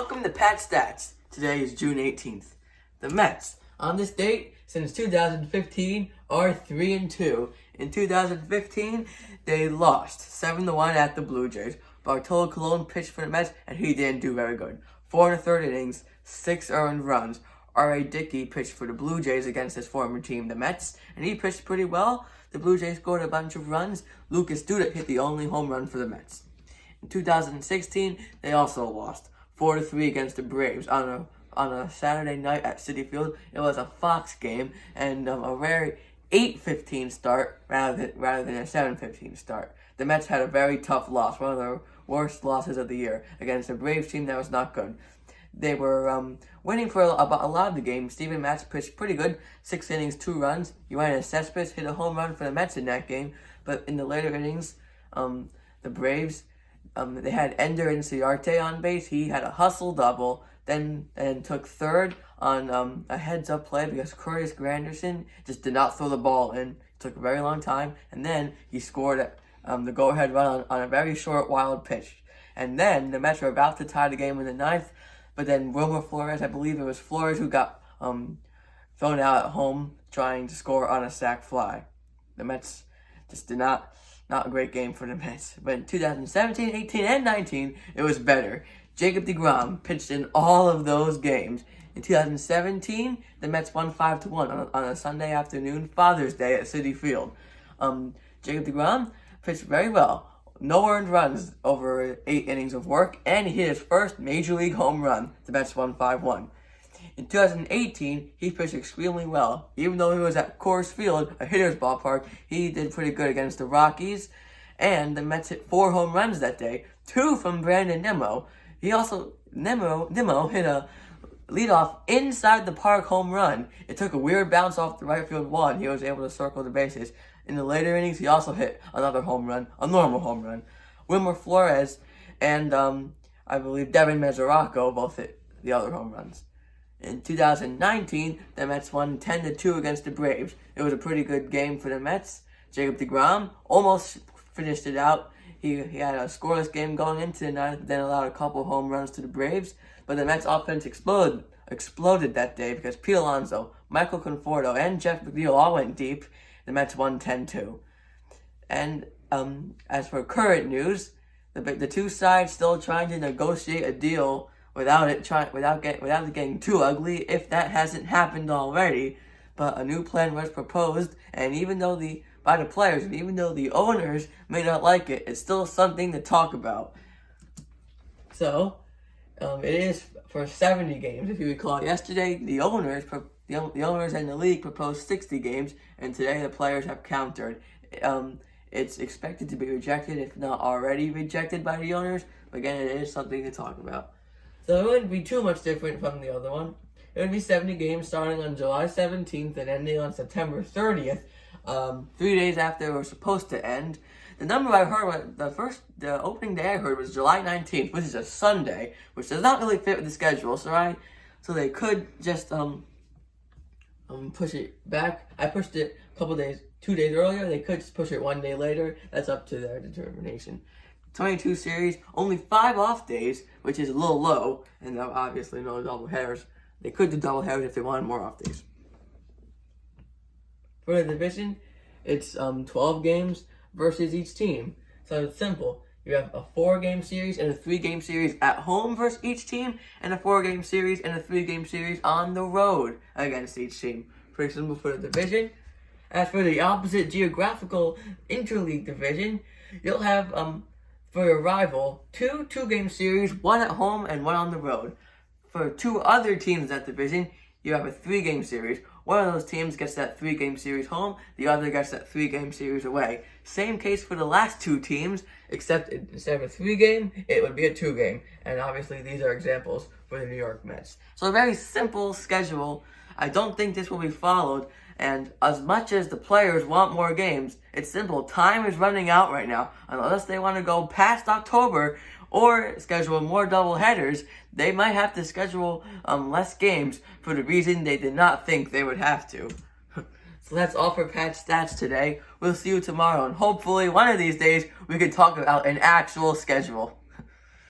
Welcome to Pat Stats. Today is June 18th. The Mets, on this date, since 2015, are 3-2. In 2015, they lost 7-1 at the Blue Jays. Bartolo Colon pitched for the Mets, and he didn't do very good. 4 1/3 innings, 6 earned runs. R.A. Dickey pitched for the Blue Jays against his former team, the Mets, and he pitched pretty well. The Blue Jays scored a bunch of runs. Lucas Duda hit the only home run for the Mets. In 2016, they also lost 4-3 against the Braves on a Saturday night at Citi Field. It was a Fox game and a rare 8:15 start rather than a 7:15 start. The Mets had a very tough loss, one of the worst losses of the year, against a Braves team that was not good. They were winning for a lot of the game. Steven Matz pitched pretty good, 6 innings, 2 runs. Yoenis Cespedes hit a home run for the Mets in that game, but in the later innings, the Braves, they had Ender Inciarte on base. He had a hustle double, then took third on a heads-up play because Curtis Granderson just did not throw the ball in. It took a very long time, and then he scored the go-ahead run on a very short, wild pitch. And then the Mets were about to tie the game in the ninth, but then Wilmer Flores, I believe it was Flores, who got thrown out at home trying to score on a sac fly. The Mets just did not a great game for the Mets. But in 2017, 18, and 19, it was better. Jacob deGrom pitched in all of those games. In 2017, the Mets won 5-1 on a Sunday afternoon, Father's Day at Citi Field. Jacob deGrom pitched very well. No earned runs over 8 innings of work, and he hit his first Major League home run. The Mets won 5-1. In 2018, he pitched extremely well. Even though he was at Coors Field, a hitter's ballpark, he did pretty good against the Rockies. And the Mets hit 4 home runs that day, 2 from Brandon Nimmo. Nimmo hit a leadoff inside the park home run. It took a weird bounce off the right field wall, and he was able to circle the bases. In the later innings, he also hit another home run, a normal home run. Wilmer Flores and I believe Devin Mesoraco both hit the other home runs. In 2019, the Mets won 10-2 against the Braves. It was a pretty good game for the Mets. Jacob deGrom almost finished it out. He had a scoreless game going into the ninth, then allowed a couple home runs to the Braves. But the Mets offense exploded that day because Pete Alonso, Michael Conforto, and Jeff McNeil all went deep. The Mets won 10-2. And as for current news, the two sides still trying to negotiate a deal without it getting too ugly, if that hasn't happened already. But a new plan was proposed, and by the players, and even though the owners may not like it, it's still something to talk about. So, it is for 70 games. If you recall, yesterday the owners and the league proposed 60 games, and today the players have countered. It's expected to be rejected, if not already rejected by the owners. But again, it is something to talk about. So it wouldn't be too much different from the other one. It would be 70 games starting on July 17th and ending on September 30th, 3 days after it was supposed to end. The number I heard, the opening day I heard was July 19th, which is a Sunday, which does not really fit with the schedule. So they could just push it back. I pushed it a couple days, 2 days earlier. They could just push it 1 day later. That's up to their determination. 22 series, only 5 off days, which is a little low, and obviously no double headers. They could do double headers if they wanted more off days. For the division, it's 12 games versus each team. So it's simple. You have a 4-game series and a 3-game series at home versus each team, and a 4-game series and a 3-game series on the road against each team. Pretty simple for the division. As for the opposite geographical interleague division, you'll have for your rival, 2-game series, 1 at home and 1 on the road. For 2 other teams in that division, you have a 3-game series. One of those teams gets that 3-game series home, the other gets that 3-game series away. Same case for the last 2 teams, except instead of a 3-game, it would be a 2-game. And obviously these are examples for the New York Mets. So a very simple schedule. I don't think this will be followed. And as much as the players want more games, it's simple. Time is running out right now. Unless they want to go past October or schedule more double headers, they might have to schedule less games for the reason they did not think they would have to. So that's all for Pat Stats today. We'll see you tomorrow, and hopefully one of these days we can talk about an actual schedule.